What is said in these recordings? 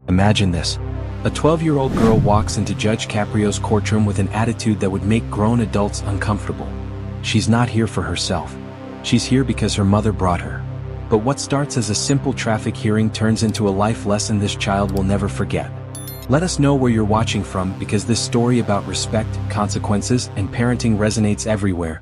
Imagine this. A 12-year-old girl walks into Judge Caprio's courtroom with an attitude that would make grown adults uncomfortable. She's not here for herself. She's here because her mother brought her. But what starts as a simple traffic hearing turns into a life lesson this child will never forget. Let us know where you're watching from, because this story about respect, consequences, and parenting resonates everywhere.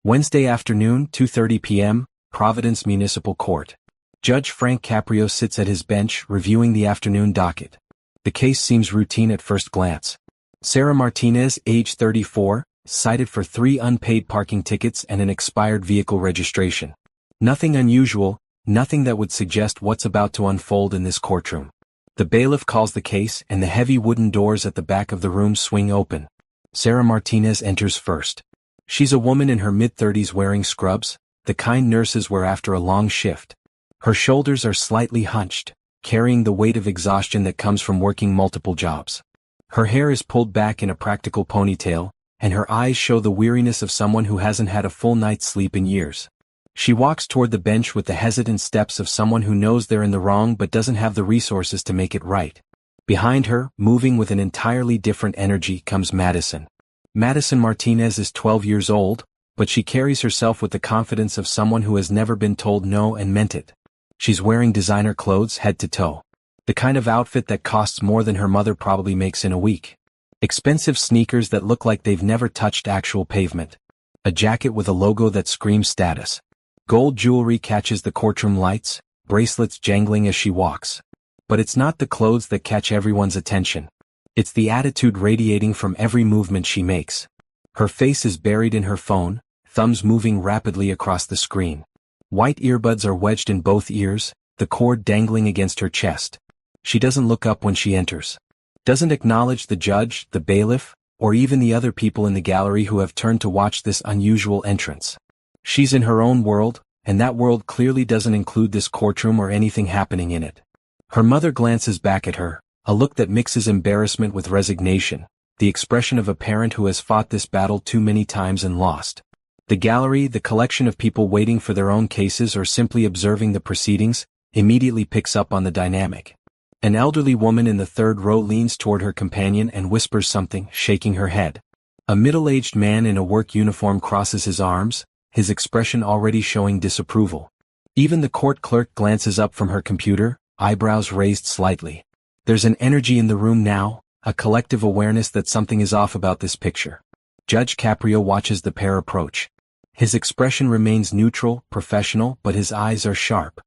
Wednesday afternoon, 2:30 p.m., Providence Municipal Court. Judge Frank Caprio sits at his bench reviewing the afternoon docket. The case seems routine at first glance. Sarah Martinez, age 34, cited for 3 unpaid parking tickets and an expired vehicle registration. Nothing unusual, nothing that would suggest what's about to unfold in this courtroom. The bailiff calls the case and the heavy wooden doors at the back of the room swing open. Sarah Martinez enters first. She's a woman in her mid-30s wearing scrubs, the kind nurses wear after a long shift. Her shoulders are slightly hunched, carrying the weight of exhaustion that comes from working multiple jobs. Her hair is pulled back in a practical ponytail, and her eyes show the weariness of someone who hasn't had a full night's sleep in years. She walks toward the bench with the hesitant steps of someone who knows they're in the wrong but doesn't have the resources to make it right. Behind her, moving with an entirely different energy, comes Madison. Madison Martinez is 12 years old, but she carries herself with the confidence of someone who has never been told no and meant it. She's wearing designer clothes head to toe. The kind of outfit that costs more than her mother probably makes in a week. Expensive sneakers that look like they've never touched actual pavement. A jacket with a logo that screams status. Gold jewelry catches the courtroom lights, bracelets jangling as she walks. But it's not the clothes that catch everyone's attention. It's the attitude radiating from every movement she makes. Her face is buried in her phone, thumbs moving rapidly across the screen. White earbuds are wedged in both ears, the cord dangling against her chest. She doesn't look up when she enters. Doesn't acknowledge the judge, the bailiff, or even the other people in the gallery who have turned to watch this unusual entrance. She's in her own world, and that world clearly doesn't include this courtroom or anything happening in it. Her mother glances back at her, a look that mixes embarrassment with resignation, the expression of a parent who has fought this battle too many times and lost. The gallery, the collection of people waiting for their own cases or simply observing the proceedings, immediately picks up on the dynamic. An elderly woman in the third row leans toward her companion and whispers something, shaking her head. A middle-aged man in a work uniform crosses his arms, his expression already showing disapproval. Even the court clerk glances up from her computer, eyebrows raised slightly. There's an energy in the room now, a collective awareness that something is off about this picture. Judge Caprio watches the pair approach. His expression remains neutral, professional, but his eyes are sharp.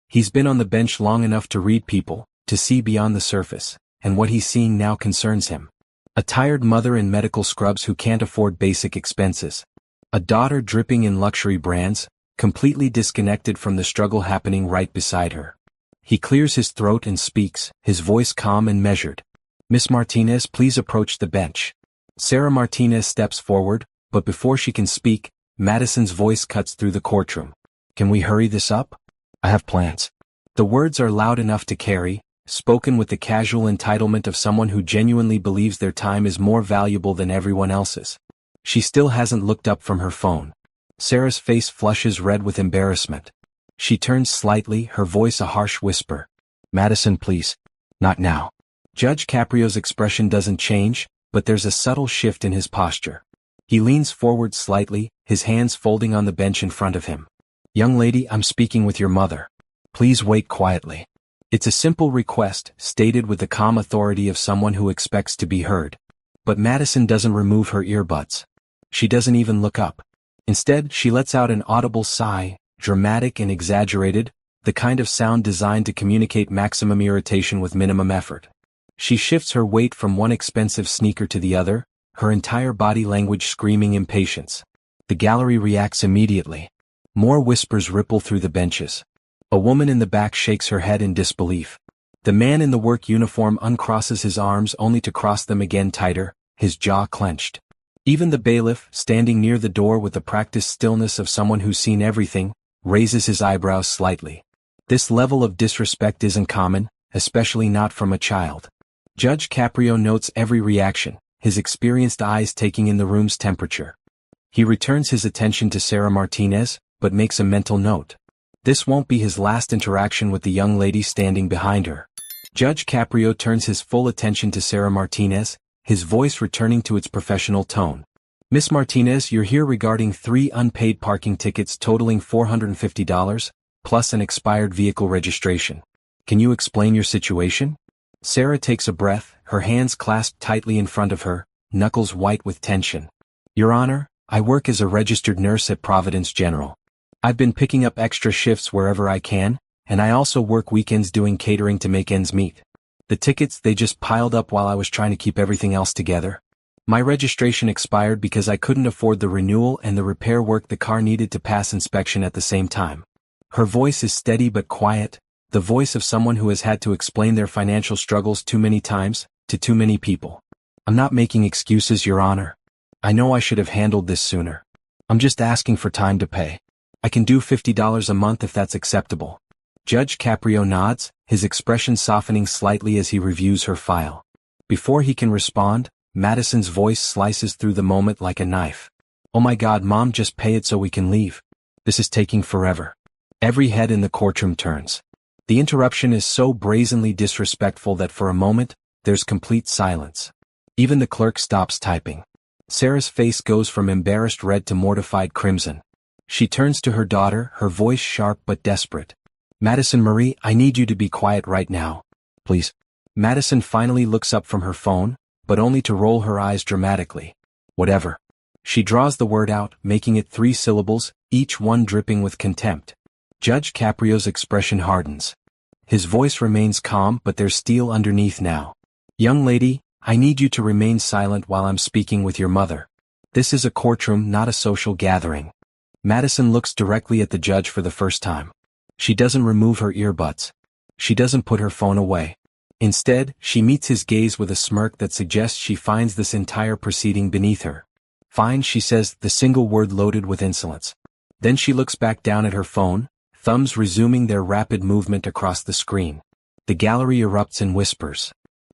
He's been on the bench long enough to read people, to see beyond the surface, and what he's seeing now concerns him. A tired mother in medical scrubs who can't afford basic expenses. A daughter dripping in luxury brands, completely disconnected from the struggle happening right beside her. He clears his throat and speaks, his voice calm and measured. "Miss Martinez, please approach the bench." Sarah Martinez steps forward, but before she can speak, Madison's voice cuts through the courtroom. "Can we hurry this up? I have plans." The words are loud enough to carry, spoken with the casual entitlement of someone who genuinely believes their time is more valuable than everyone else's. She still hasn't looked up from her phone. Sarah's face flushes red with embarrassment. She turns slightly, her voice a harsh whisper. "Madison, please. Not now." Judge Caprio's expression doesn't change, but there's a subtle shift in his posture. He leans forward slightly, his hands folding on the bench in front of him. "Young lady, I'm speaking with your mother. Please wait quietly." It's a simple request, stated with the calm authority of someone who expects to be heard. But Madison doesn't remove her earbuds. She doesn't even look up. Instead, she lets out an audible sigh, dramatic and exaggerated, the kind of sound designed to communicate maximum irritation with minimum effort. She shifts her weight from one expensive sneaker to the other, her entire body language screaming impatience. The gallery reacts immediately. More whispers ripple through the benches. A woman in the back shakes her head in disbelief. The man in the work uniform uncrosses his arms only to cross them again tighter, his jaw clenched. Even the bailiff, standing near the door with the practiced stillness of someone who's seen everything, raises his eyebrows slightly. This level of disrespect isn't common, especially not from a child. Judge Caprio notes every reaction, his experienced eyes taking in the room's temperature. He returns his attention to Sarah Martinez, but makes a mental note. This won't be his last interaction with the young lady standing behind her. Judge Caprio turns his full attention to Sarah Martinez, his voice returning to its professional tone. Miss Martinez, you're here regarding 3 unpaid parking tickets totaling $450, plus an expired vehicle registration. Can you explain your situation? Sarah takes a breath, her hands clasped tightly in front of her, knuckles white with tension. Your Honor, I work as a registered nurse at Providence General. I've been picking up extra shifts wherever I can, and I also work weekends doing catering to make ends meet. The tickets, they just piled up while I was trying to keep everything else together. My registration expired because I couldn't afford the renewal and the repair work the car needed to pass inspection at the same time. Her voice is steady but quiet, the voice of someone who has had to explain their financial struggles too many times, to too many people. I'm not making excuses, Your Honor. I know I should have handled this sooner. I'm just asking for time to pay. I can do $50 a month if that's acceptable. Judge Caprio nods, his expression softening slightly as he reviews her file. Before he can respond, Madison's voice slices through the moment like a knife. Oh my God, Mom, just pay it so we can leave. This is taking forever. Every head in the courtroom turns. The interruption is so brazenly disrespectful that for a moment, there's complete silence. Even the clerk stops typing. Sarah's face goes from embarrassed red to mortified crimson. She turns to her daughter, her voice sharp but desperate. Madison Marie, I need you to be quiet right now. Please. Madison finally looks up from her phone, but only to roll her eyes dramatically. Whatever. She draws the word out, making it 3 syllables, each one dripping with contempt. Judge Caprio's expression hardens. His voice remains calm, but there's steel underneath now. Young lady, I need you to remain silent while I'm speaking with your mother. This is a courtroom, not a social gathering. Madison looks directly at the judge for the first time. She doesn't remove her earbuds. She doesn't put her phone away. Instead, she meets his gaze with a smirk that suggests she finds this entire proceeding beneath her. Fine, she says, the single word loaded with insolence. Then she looks back down at her phone, thumbs resuming their rapid movement across the screen. The gallery erupts in whispers.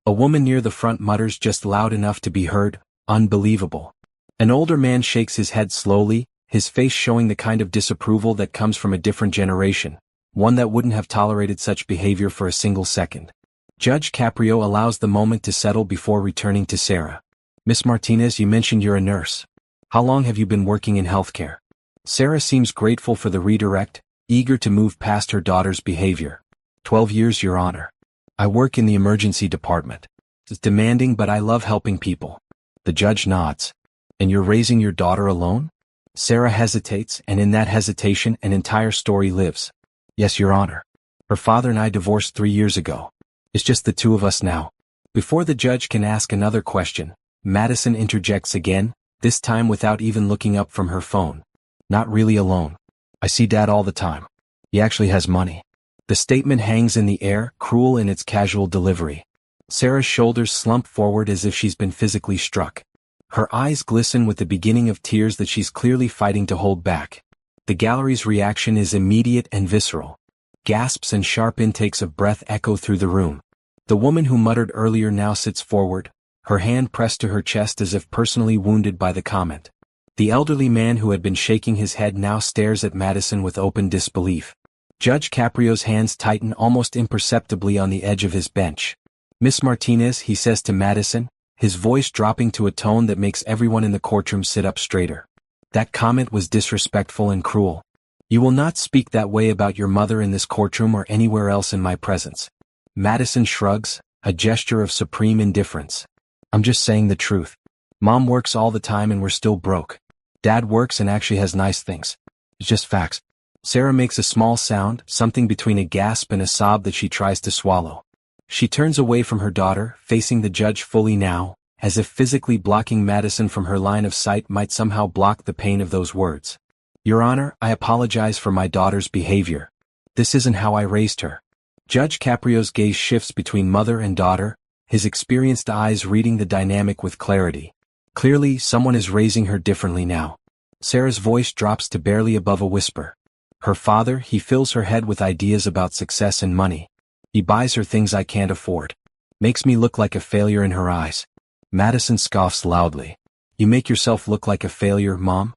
A woman near the front mutters just loud enough to be heard, unbelievable. An older man shakes his head slowly, his face showing the kind of disapproval that comes from a different generation, one that wouldn't have tolerated such behavior for a single second. Judge Caprio allows the moment to settle before returning to Sarah. Miss Martinez, you mentioned you're a nurse. How long have you been working in healthcare? Sarah seems grateful for the redirect, eager to move past her daughter's behavior. 12 years, Your Honor. I work in the emergency department. It's demanding, but I love helping people. The judge nods. And you're raising your daughter alone? Sarah hesitates, and in that hesitation an entire story lives. Yes, Your Honor. Her father and I divorced 3 years ago. It's just the 2 of us now. Before the judge can ask another question, Madison interjects again, this time without even looking up from her phone. Not really alone. I see Dad all the time. He actually has money. The statement hangs in the air, cruel in its casual delivery. Sarah's shoulders slump forward as if she's been physically struck. Her eyes glisten with the beginning of tears that she's clearly fighting to hold back. The gallery's reaction is immediate and visceral. Gasps and sharp intakes of breath echo through the room. The woman who muttered earlier now sits forward, her hand pressed to her chest as if personally wounded by the comment. The elderly man who had been shaking his head now stares at Madison with open disbelief. Judge Caprio's hands tighten almost imperceptibly on the edge of his bench. Miss Martinez, he says to Madison, his voice dropping to a tone that makes everyone in the courtroom sit up straighter. That comment was disrespectful and cruel. You will not speak that way about your mother in this courtroom or anywhere else in my presence. Madison shrugs, a gesture of supreme indifference. I'm just saying the truth. Mom works all the time and we're still broke. Dad works and actually has nice things. It's just facts. Sarah makes a small sound, something between a gasp and a sob that she tries to swallow. She turns away from her daughter, facing the judge fully now, as if physically blocking Madison from her line of sight might somehow block the pain of those words. Your Honor, I apologize for my daughter's behavior. This isn't how I raised her. Judge Caprio's gaze shifts between mother and daughter, his experienced eyes reading the dynamic with clarity. Clearly, someone is raising her differently now. Sarah's voice drops to barely above a whisper. Her father, he fills her head with ideas about success and money. He buys her things I can't afford. Makes me look like a failure in her eyes. Madison scoffs loudly. You make yourself look like a failure, Mom?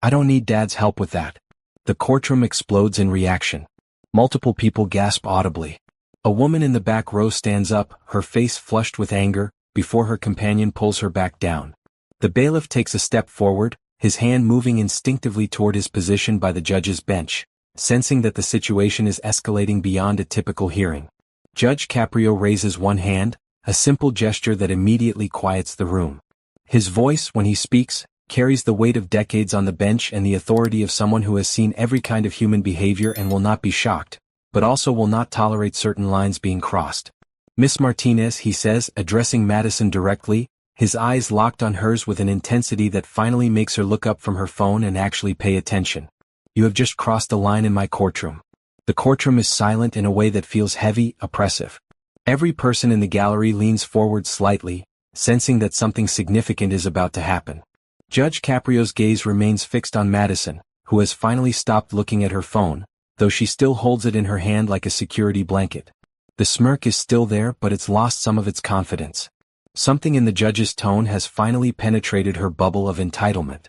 I don't need Dad's help with that. The courtroom explodes in reaction. Multiple people gasp audibly. A woman in the back row stands up, her face flushed with anger, before her companion pulls her back down. The bailiff takes a step forward, his hand moving instinctively toward his position by the judge's bench, sensing that the situation is escalating beyond a typical hearing. Judge Caprio raises one hand, a simple gesture that immediately quiets the room. His voice, when he speaks, carries the weight of decades on the bench and the authority of someone who has seen every kind of human behavior and will not be shocked, but also will not tolerate certain lines being crossed. Miss Martinez, he says, addressing Madison directly, his eyes locked on hers with an intensity that finally makes her look up from her phone and actually pay attention. You have just crossed a line in my courtroom. The courtroom is silent in a way that feels heavy, oppressive. Every person in the gallery leans forward slightly, sensing that something significant is about to happen. Judge Caprio's gaze remains fixed on Madison, who has finally stopped looking at her phone, though she still holds it in her hand like a security blanket. The smirk is still there, but it's lost some of its confidence. Something in the judge's tone has finally penetrated her bubble of entitlement.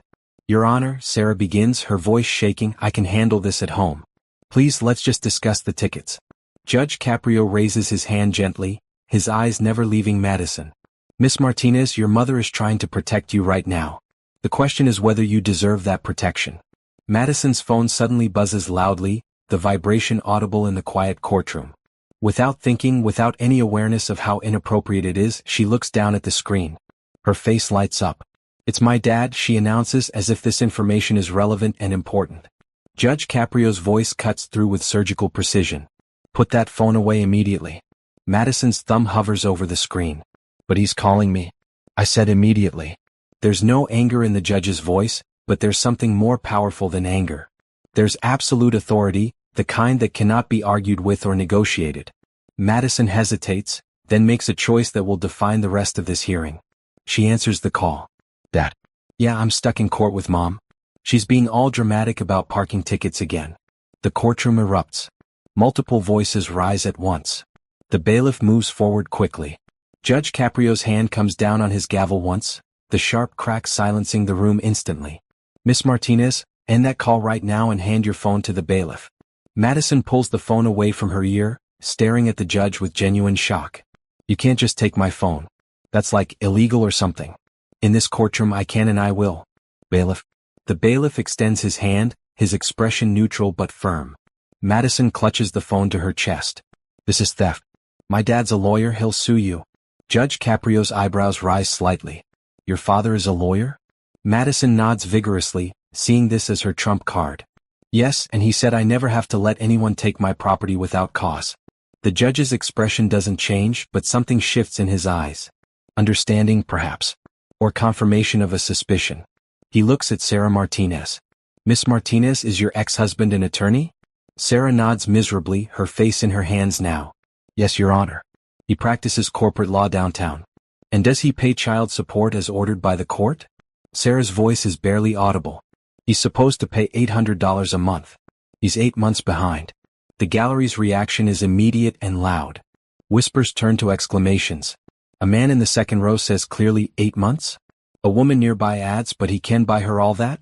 Your Honor, Sarah begins, her voice shaking, I can handle this at home. Please let's just discuss the tickets. Judge Caprio raises his hand gently, his eyes never leaving Madison. Miss Martinez, your mother is trying to protect you right now. The question is whether you deserve that protection. Madison's phone suddenly buzzes loudly, the vibration audible in the quiet courtroom. Without thinking, without any awareness of how inappropriate it is, she looks down at the screen. Her face lights up. It's my dad, she announces as if this information is relevant and important. Judge Caprio's voice cuts through with surgical precision. Put that phone away immediately. Madison's thumb hovers over the screen. But he's calling me. I said immediately. There's no anger in the judge's voice, but there's something more powerful than anger. There's absolute authority, the kind that cannot be argued with or negotiated. Madison hesitates, then makes a choice that will define the rest of this hearing. She answers the call. Dad. Yeah, I'm stuck in court with Mom. She's being all dramatic about parking tickets again. The courtroom erupts. Multiple voices rise at once. The bailiff moves forward quickly. Judge Caprio's hand comes down on his gavel once, the sharp crack silencing the room instantly. Miss Martinez, end that call right now and hand your phone to the bailiff. Madison pulls the phone away from her ear, staring at the judge with genuine shock. You can't just take my phone. That's like illegal or something. In this courtroom I can and I will. Bailiff. The bailiff extends his hand, his expression neutral but firm. Madison clutches the phone to her chest. This is theft. My dad's a lawyer, he'll sue you. Judge Caprio's eyebrows rise slightly. Your father is a lawyer? Madison nods vigorously, seeing this as her trump card. Yes, and he said I never have to let anyone take my property without cause. The judge's expression doesn't change, but something shifts in his eyes. Understanding, perhaps. Or confirmation of a suspicion. He looks at Sarah Martinez. Miss Martinez, is your ex-husband an attorney? Sarah nods miserably, her face in her hands now. Yes, Your Honor. He practices corporate law downtown. And does he pay child support as ordered by the court? Sarah's voice is barely audible. He's supposed to pay $800 a month. He's 8 months behind. The gallery's reaction is immediate and loud. Whispers turn to exclamations. A man in the second row says clearly 8 months? A woman nearby adds, but he can buy her all that?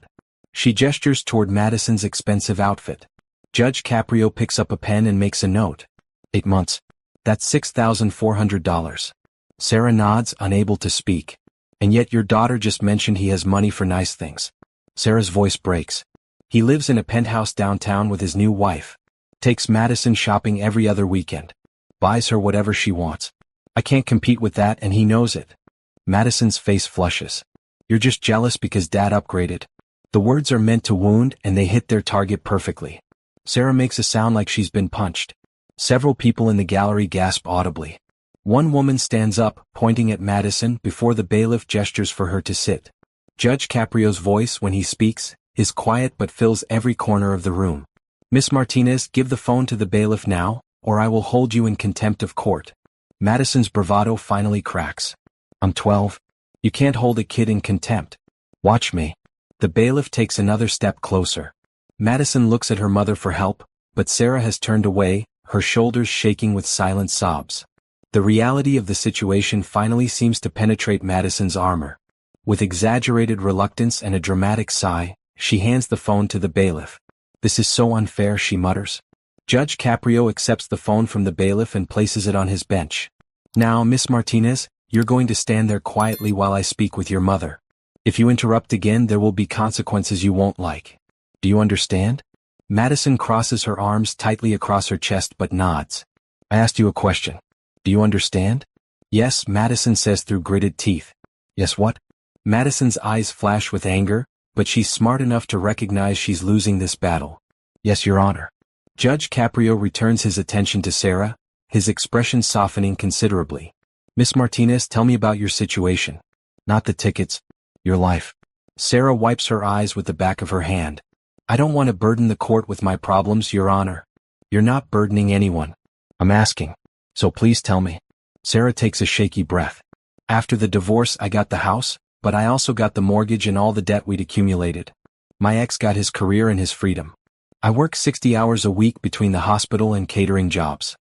She gestures toward Madison's expensive outfit. Judge Caprio picks up a pen and makes a note. 8 months. That's $6,400. Sarah nods, unable to speak. And yet your daughter just mentioned he has money for nice things. Sarah's voice breaks. He lives in a penthouse downtown with his new wife. Takes Madison shopping every other weekend. Buys her whatever she wants. I can't compete with that and he knows it. Madison's face flushes. You're just jealous because Dad upgraded. The words are meant to wound and they hit their target perfectly. Sarah makes a sound like she's been punched. Several people in the gallery gasp audibly. One woman stands up, pointing at Madison before the bailiff gestures for her to sit. Judge Caprio's voice, when he speaks, is quiet but fills every corner of the room. Miss Martinez, give the phone to the bailiff now, or I will hold you in contempt of court. Madison's bravado finally cracks. I'm 12. You can't hold a kid in contempt. Watch me. The bailiff takes another step closer. Madison looks at her mother for help, but Sarah has turned away, her shoulders shaking with silent sobs. The reality of the situation finally seems to penetrate Madison's armor. With exaggerated reluctance and a dramatic sigh, She hands the phone to the bailiff. "This is so unfair," she mutters. Judge Caprio accepts the phone from the bailiff and places it on his bench. "Now, Miss Martinez, you're going to stand there quietly while I speak with your mother. If you interrupt again, there will be consequences you won't like. Do you understand?" Madison crosses her arms tightly across her chest but nods. "I asked you a question. Do you understand?" "Yes," Madison says through gritted teeth. "Yes, what?" Madison's eyes flash with anger, but she's smart enough to recognize she's losing this battle. "Yes, Your Honor." Judge Caprio returns his attention to Sarah, his expression softening considerably. "Miss Martinez, tell me about your situation. Not the tickets. Your life." Sarah wipes her eyes with the back of her hand. "I don't want to burden the court with my problems, Your Honor." "You're not burdening anyone. I'm asking. So please tell me." Sarah takes a shaky breath. "After the divorce, I got the house, but I also got the mortgage and all the debt we'd accumulated. My ex got his career and his freedom. I work 60 hours a week between the hospital and catering jobs.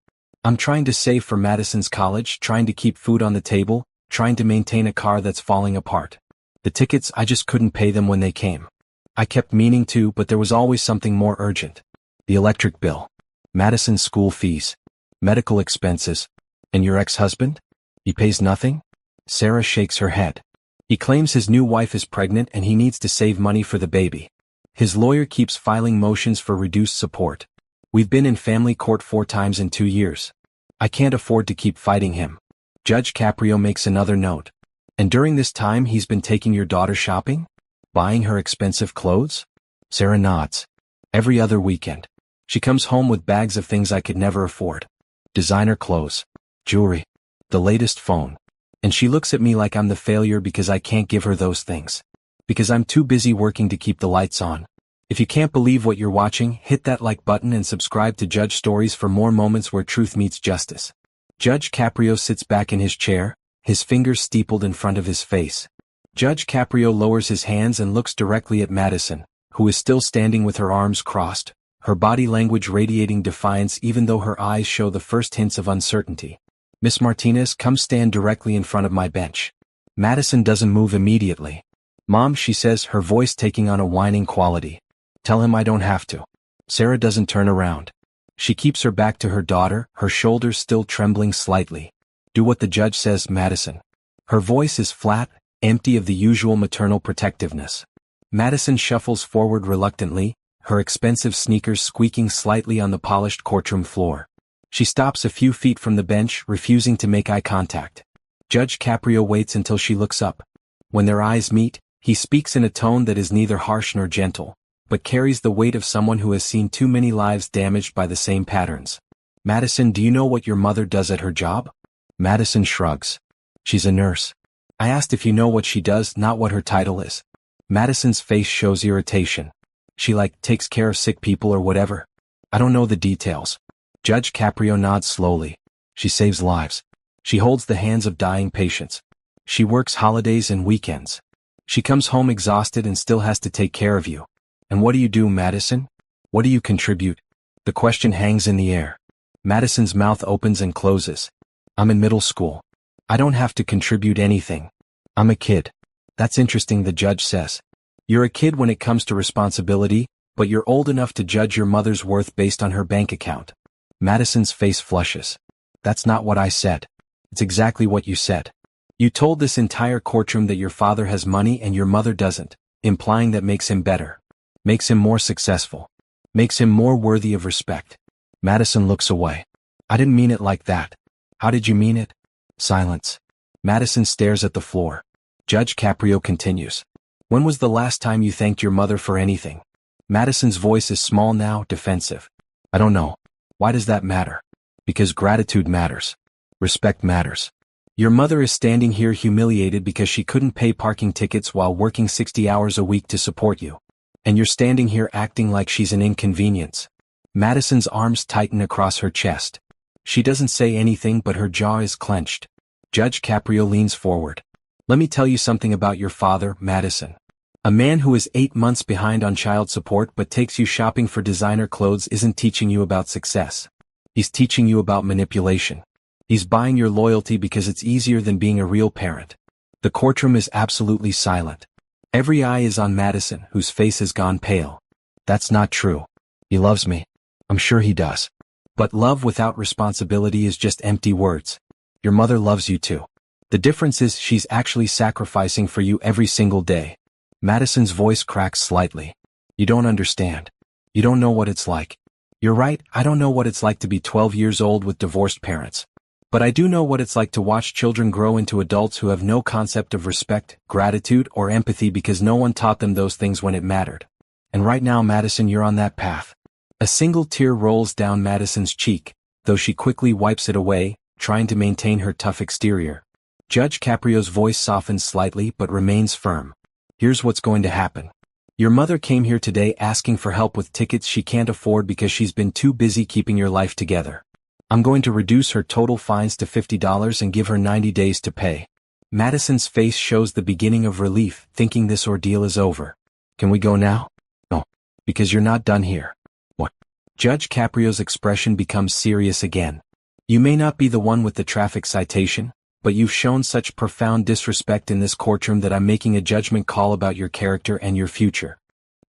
I'm trying to save for Madison's college, trying to keep food on the table, trying to maintain a car that's falling apart. The tickets, I just couldn't pay them when they came. I kept meaning to, but there was always something more urgent. The electric bill. Madison's school fees. Medical expenses. And your ex-husband? He pays nothing?" Sarah shakes her head. "He claims his new wife is pregnant and he needs to save money for the baby. His lawyer keeps filing motions for reduced support. We've been in family court 4 times in 2 years. I can't afford to keep fighting him." Judge Caprio makes another note. "And during this time he's been taking your daughter shopping? Buying her expensive clothes?" Sarah nods. "Every other weekend. She comes home with bags of things I could never afford. Designer clothes. Jewelry. The latest phone. And she looks at me like I'm the failure because I can't give her those things. Because I'm too busy working to keep the lights on." If you can't believe what you're watching, hit that like button and subscribe to Judge Stories for more moments where truth meets justice. Judge Caprio sits back in his chair, his fingers steepled in front of his face. Judge Caprio lowers his hands and looks directly at Madison, who is still standing with her arms crossed, her body language radiating defiance even though her eyes show the first hints of uncertainty. "Miss Martinez, come stand directly in front of my bench." Madison doesn't move immediately. "Mom," she says, her voice taking on a whining quality. "Tell him I don't have to." Sarah doesn't turn around. She keeps her back to her daughter, her shoulders still trembling slightly. "Do what the judge says, Madison." Her voice is flat, empty of the usual maternal protectiveness. Madison shuffles forward reluctantly, her expensive sneakers squeaking slightly on the polished courtroom floor. She stops a few feet from the bench, refusing to make eye contact. Judge Caprio waits until she looks up. When their eyes meet, he speaks in a tone that is neither harsh nor gentle, but carries the weight of someone who has seen too many lives damaged by the same patterns. "Madison, do you know what your mother does at her job?" Madison shrugs. "She's a nurse." "I asked if you know what she does, not what her title is." Madison's face shows irritation. "She takes care of sick people or whatever?" "I don't know the details." Judge Caprio nods slowly. "She saves lives. She holds the hands of dying patients. She works holidays and weekends. She comes home exhausted and still has to take care of you. And what do you do, Madison? What do you contribute?" The question hangs in the air. Madison's mouth opens and closes. "I'm in middle school. I don't have to contribute anything. I'm a kid." "That's interesting," the judge says. "You're a kid when it comes to responsibility, but you're old enough to judge your mother's worth based on her bank account." Madison's face flushes. "That's not what I said." "It's exactly what you said. You told this entire courtroom that your father has money and your mother doesn't, implying that makes him better. Makes him more successful. Makes him more worthy of respect." Madison looks away. "I didn't mean it like that." "How did you mean it?" Silence. Madison stares at the floor. Judge Caprio continues. "When was the last time you thanked your mother for anything?" Madison's voice is small now, defensive. "I don't know." "Why does that matter?" "Because gratitude matters. Respect matters. Your mother is standing here humiliated because she couldn't pay parking tickets while working 60 hours a week to support you. And you're standing here acting like she's an inconvenience." Madison's arms tighten across her chest. She doesn't say anything but her jaw is clenched. Judge Caprio leans forward. "Let me tell you something about your father, Madison. A man who is 8 months behind on child support but takes you shopping for designer clothes isn't teaching you about success. He's teaching you about manipulation. He's buying your loyalty because it's easier than being a real parent." The courtroom is absolutely silent. Every eye is on Madison, whose face has gone pale. That's not true. He loves me. I'm sure he does. But love without responsibility is just empty words. Your mother loves you too. The difference is she's actually sacrificing for you every single day. Madison's voice cracks slightly. You don't understand. You don't know what it's like. You're right, I don't know what it's like to be 12 years old with divorced parents. But I do know what it's like to watch children grow into adults who have no concept of respect, gratitude, or empathy because no one taught them those things when it mattered. And right now, Madison, you're on that path. A single tear rolls down Madison's cheek, though she quickly wipes it away, trying to maintain her tough exterior. Judge Caprio's voice softens slightly but remains firm. Here's what's going to happen. Your mother came here today asking for help with tickets she can't afford because she's been too busy keeping your life together. I'm going to reduce her total fines to $50 and give her 90 days to pay. Madison's face shows the beginning of relief, thinking this ordeal is over. Can we go now? No. Because you're not done here. What? Judge Caprio's expression becomes serious again. You may not be the one with the traffic citation, but you've shown such profound disrespect in this courtroom that I'm making a judgment call about your character and your future.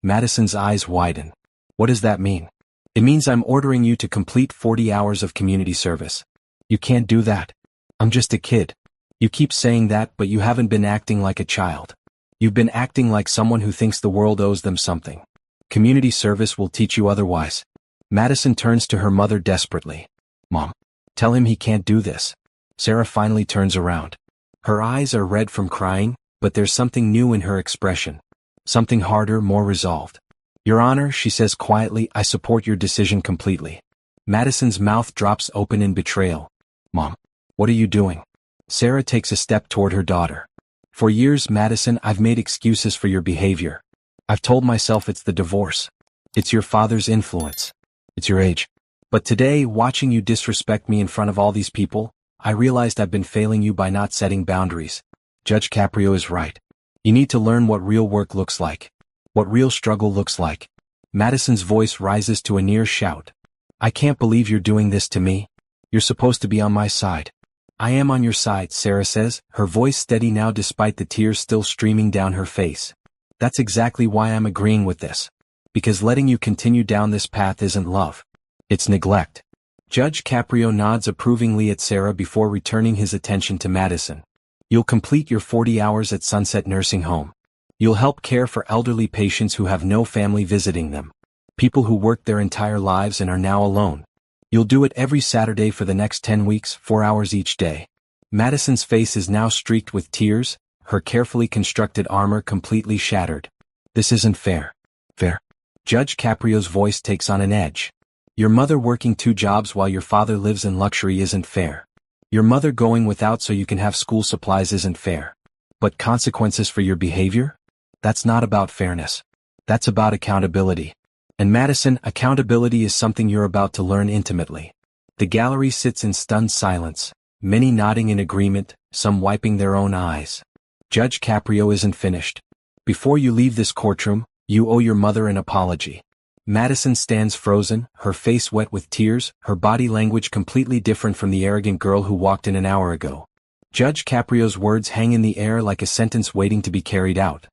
Madison's eyes widen. What does that mean? It means I'm ordering you to complete 40 hours of community service. You can't do that. I'm just a kid. You keep saying that, but you haven't been acting like a child. You've been acting like someone who thinks the world owes them something. Community service will teach you otherwise. Madison turns to her mother desperately. Mom, tell him he can't do this. Sarah finally turns around. Her eyes are red from crying, but there's something new in her expression. Something harder, more resolved. Your Honor, she says quietly, I support your decision completely. Madison's mouth drops open in betrayal. Mom, what are you doing? Sarah takes a step toward her daughter. For years, Madison, I've made excuses for your behavior. I've told myself it's the divorce. It's your father's influence. It's your age. But today, watching you disrespect me in front of all these people, I realized I've been failing you by not setting boundaries. Judge Caprio is right. You need to learn what real work looks like. What real struggle looks like. Madison's voice rises to a near shout. I can't believe you're doing this to me. You're supposed to be on my side. I am on your side, Sarah says, her voice steady now despite the tears still streaming down her face. That's exactly why I'm agreeing with this. Because letting you continue down this path isn't love. It's neglect. Judge Caprio nods approvingly at Sarah before returning his attention to Madison. You'll complete your 40 hours at Sunset Nursing Home. You'll help care for elderly patients who have no family visiting them. People who worked their entire lives and are now alone. You'll do it every Saturday for the next 10 weeks, 4 hours each day. Madison's face is now streaked with tears, her carefully constructed armor completely shattered. This isn't fair. Fair. Judge Caprio's voice takes on an edge. Your mother working 2 jobs while your father lives in luxury isn't fair. Your mother going without so you can have school supplies isn't fair. But consequences for your behavior? That's not about fairness. That's about accountability. And Madison, accountability is something you're about to learn intimately. The gallery sits in stunned silence, many nodding in agreement, some wiping their own eyes. Judge Caprio isn't finished. Before you leave this courtroom, you owe your mother an apology. Madison stands frozen, her face wet with tears, her body language completely different from the arrogant girl who walked in an hour ago. Judge Caprio's words hang in the air like a sentence waiting to be carried out.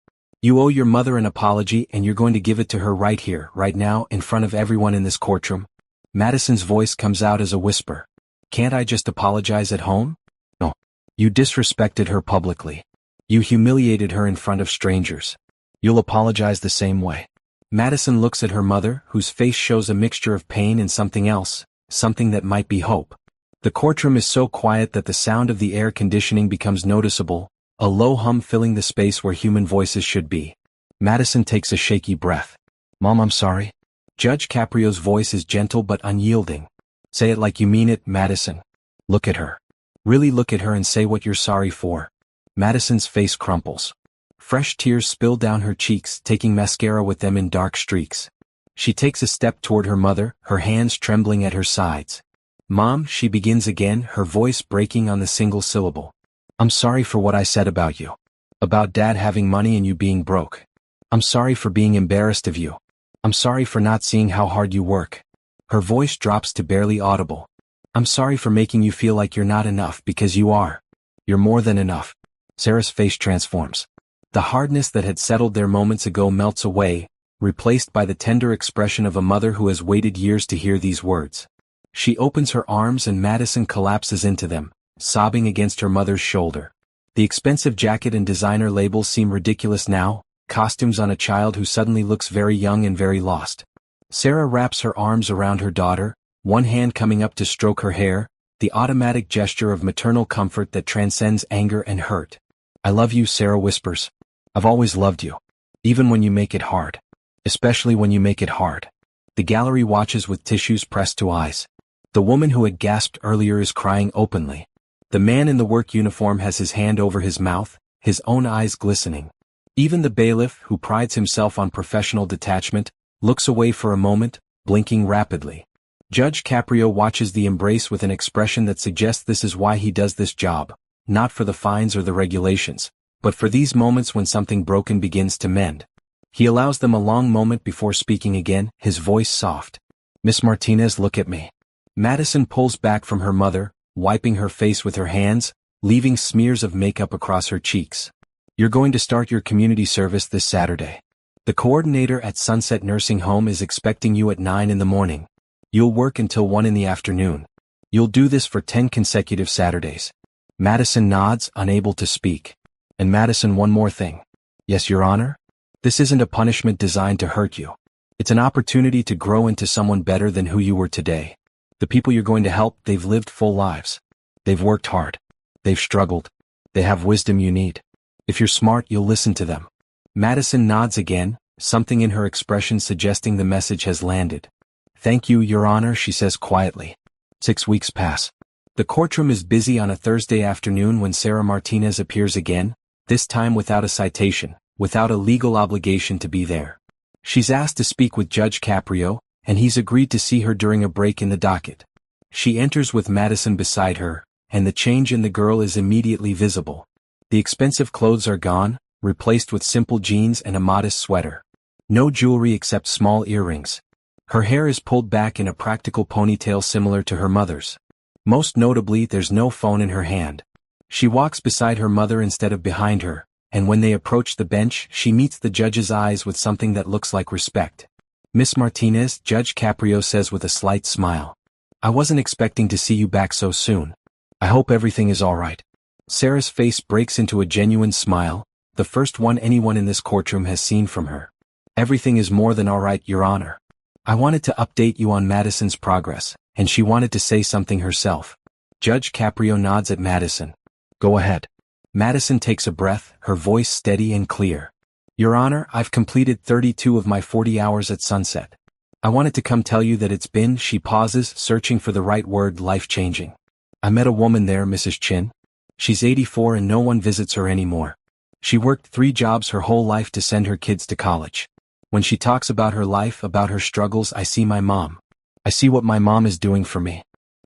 You owe your mother an apology and you're going to give it to her right here, right now, in front of everyone in this courtroom. Madison's voice comes out as a whisper. Can't I just apologize at home? No. You disrespected her publicly. You humiliated her in front of strangers. You'll apologize the same way. Madison looks at her mother, whose face shows a mixture of pain and something else, something that might be hope. The courtroom is so quiet that the sound of the air conditioning becomes noticeable, a low hum filling the space where human voices should be. Madison takes a shaky breath. Mom, I'm sorry. Judge Caprio's voice is gentle but unyielding. Say it like you mean it, Madison. Look at her. Really look at her and say what you're sorry for. Madison's face crumples. Fresh tears spill down her cheeks, taking mascara with them in dark streaks. She takes a step toward her mother, her hands trembling at her sides. Mom, she begins again, her voice breaking on the single syllable. I'm sorry for what I said about you. About Dad having money and you being broke. I'm sorry for being embarrassed of you. I'm sorry for not seeing how hard you work. Her voice drops to barely audible. I'm sorry for making you feel like you're not enough because you are. You're more than enough. Sarah's face transforms. The hardness that had settled there moments ago melts away, replaced by the tender expression of a mother who has waited years to hear these words. She opens her arms and Madison collapses into them, sobbing against her mother's shoulder. The expensive jacket and designer labels seem ridiculous now, costumes on a child who suddenly looks very young and very lost. Sarah wraps her arms around her daughter, one hand coming up to stroke her hair, the automatic gesture of maternal comfort that transcends anger and hurt. "I love you," Sarah whispers. "I've always loved you. Even when you make it hard. Especially when you make it hard." The gallery watches with tissues pressed to eyes. The woman who had gasped earlier is crying openly. The man in the work uniform has his hand over his mouth, his own eyes glistening. Even the bailiff, who prides himself on professional detachment, looks away for a moment, blinking rapidly. Judge Caprio watches the embrace with an expression that suggests this is why he does this job, not for the fines or the regulations, but for these moments when something broken begins to mend. He allows them a long moment before speaking again, his voice soft. "Miss Martinez, look at me." Madison pulls back from her mother, wiping her face with her hands, leaving smears of makeup across her cheeks. "You're going to start your community service this Saturday. The coordinator at Sunset Nursing Home is expecting you at 9 in the morning. You'll work until 1 in the afternoon. You'll do this for 10 consecutive Saturdays." Madison nods, unable to speak. "And Madison, one more thing." "Yes, Your Honor?" "This isn't a punishment designed to hurt you. It's an opportunity to grow into someone better than who you were today. The people you're going to help, they've lived full lives. They've worked hard. They've struggled. They have wisdom you need. If you're smart, you'll listen to them." Madison nods again, something in her expression suggesting the message has landed. "Thank you, Your Honor," she says quietly. 6 weeks pass. The courtroom is busy on a Thursday afternoon when Sarah Martinez appears again, this time without a citation, without a legal obligation to be there. She's asked to speak with Judge Caprio, and he's agreed to see her during a break in the docket. She enters with Madison beside her, and the change in the girl is immediately visible. The expensive clothes are gone, replaced with simple jeans and a modest sweater. No jewelry except small earrings. Her hair is pulled back in a practical ponytail similar to her mother's. Most notably, there's no phone in her hand. She walks beside her mother instead of behind her, and when they approach the bench, she meets the judge's eyes with something that looks like respect. "Miss Martinez," Judge Caprio says with a slight smile. "I wasn't expecting to see you back so soon. I hope everything is all right." Sarah's face breaks into a genuine smile, the first one anyone in this courtroom has seen from her. "Everything is more than all right, Your Honor. I wanted to update you on Madison's progress, and she wanted to say something herself." Judge Caprio nods at Madison. "Go ahead." Madison takes a breath, her voice steady and clear. "Your Honor, I've completed 32 of my 40 hours at Sunset. I wanted to come tell you that it's been," she pauses, searching for the right word, "life-changing. I met a woman there, Mrs. Chin. She's 84 and no one visits her anymore. She worked 3 jobs her whole life to send her kids to college. When she talks about her life, about her struggles, I see my mom. I see what my mom is doing for me."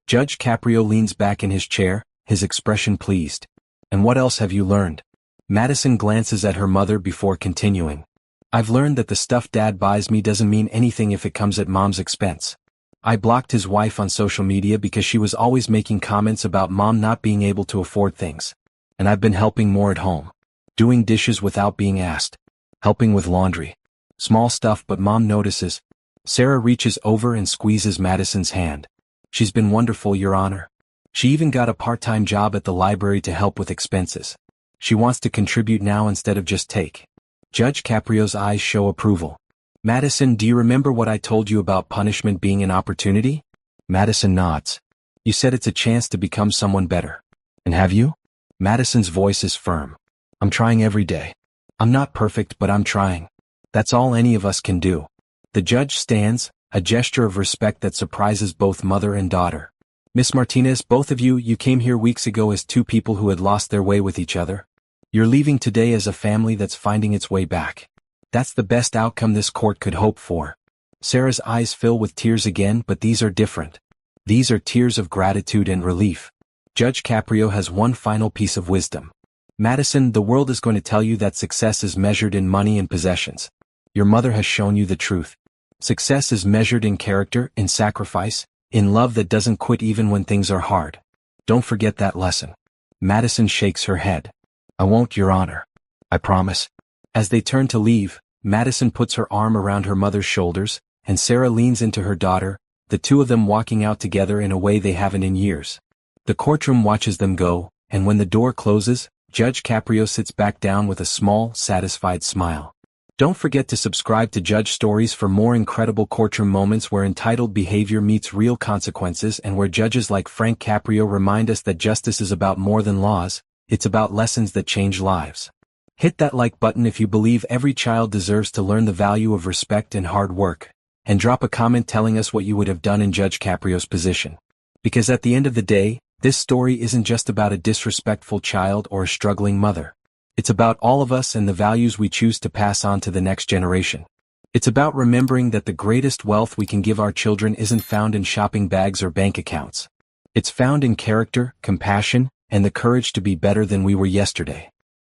Judge Caprio leans back in his chair, his expression pleased. "And what else have you learned?" Madison glances at her mother before continuing. "I've learned that the stuff Dad buys me doesn't mean anything if it comes at Mom's expense. I blocked his wife on social media because she was always making comments about Mom not being able to afford things. And I've been helping more at home. Doing dishes without being asked. Helping with laundry. Small stuff, but Mom notices." Sarah reaches over and squeezes Madison's hand. "She's been wonderful, Your Honor. She even got a part-time job at the library to help with expenses. She wants to contribute now instead of just take." Judge Caprio's eyes show approval. "Madison, do you remember what I told you about punishment being an opportunity?" Madison nods. "You said it's a chance to become someone better. And have you?" Madison's voice is firm. "I'm trying every day. I'm not perfect, but I'm trying. That's all any of us can do." The judge stands, a gesture of respect that surprises both mother and daughter. "Miss Martinez, both of you came here weeks ago as 2 people who had lost their way with each other. You're leaving today as a family that's finding its way back. That's the best outcome this court could hope for." Sarah's eyes fill with tears again, but these are different. These are tears of gratitude and relief. Judge Caprio has one final piece of wisdom. "Madison, the world is going to tell you that success is measured in money and possessions. Your mother has shown you the truth. Success is measured in character, in sacrifice, in love that doesn't quit even when things are hard. Don't forget that lesson." Madison shakes her head. "I won't, Your Honor. I promise." As they turn to leave, Madison puts her arm around her mother's shoulders, and Sarah leans into her daughter, the two of them walking out together in a way they haven't in years. The courtroom watches them go, and when the door closes, Judge Caprio sits back down with a small, satisfied smile. Don't forget to subscribe to Judge Stories for more incredible courtroom moments where entitled behavior meets real consequences and where judges like Frank Caprio remind us that justice is about more than laws, it's about lessons that change lives. Hit that like button if you believe every child deserves to learn the value of respect and hard work, and drop a comment telling us what you would have done in Judge Caprio's position. Because at the end of the day, this story isn't just about a disrespectful child or a struggling mother. It's about all of us and the values we choose to pass on to the next generation. It's about remembering that the greatest wealth we can give our children isn't found in shopping bags or bank accounts. It's found in character, compassion, and the courage to be better than we were yesterday.